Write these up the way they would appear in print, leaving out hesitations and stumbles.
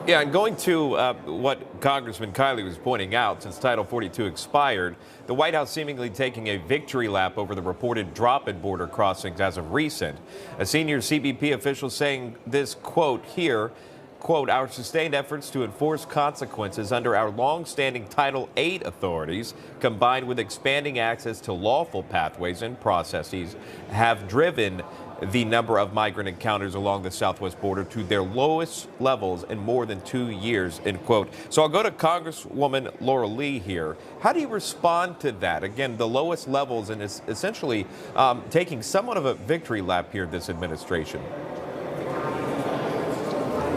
Yeah, and going to what Congressman Kiley was pointing out, since Title 42 expired, the White House seemingly taking a victory lap over the reported drop in border crossings as of recent. A senior CBP official saying this, quote, here, quote, our sustained efforts to enforce consequences under our long-standing Title 8 authorities, combined with expanding access to lawful pathways and processes, have driven the number of migrant encounters along the southwest border to their lowest levels in more than 2 years, end quote. So I'll go to Congresswoman Laurel here. How do you respond to that? Again, the lowest levels, and is essentially taking somewhat of a victory lap here, this administration.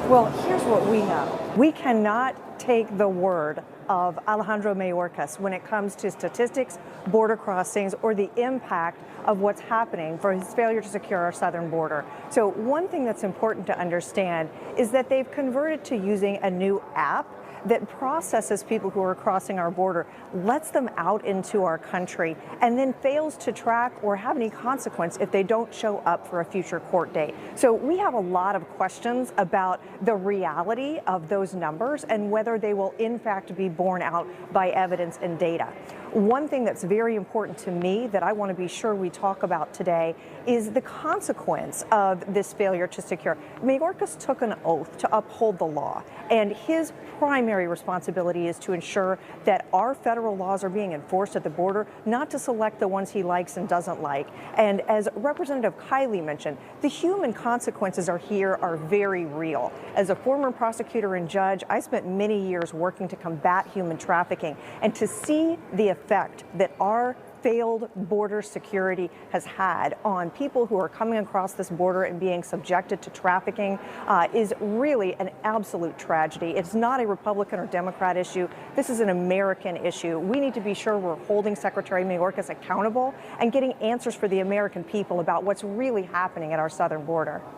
Well, here's what we know. We cannot take the word of Alejandro Mayorkas when it comes to statistics, border crossings, or the impact of what's happening for his failure to secure our southern border. So one thing that's important to understand is that they've converted to using a new app that processes people who are crossing our border, lets them out into our country, and then fails to track or have any consequence if they don't show up for a future court date. So we have a lot of questions about the reality of those numbers and whether they will in fact be borne out by evidence and data. One thing that's very important to me that I want to be sure we talk about today is the consequence of this failure to secure. Mayorkas took an oath to uphold the law, and his primary responsibility is to ensure that our federal laws are being enforced at the border, not to select the ones he likes and doesn't like. And as Representative Kiley mentioned, the human consequences are very real. As a former prosecutor and judge, I spent many years working to combat human trafficking, and to see the effect that our failed border security has had on people who are coming across this border and being subjected to trafficking is really an absolute tragedy. It's not a Republican or Democrat issue. This is an American issue. We need to be sure we're holding Secretary Mayorkas accountable and getting answers for the American people about what's really happening at our southern border.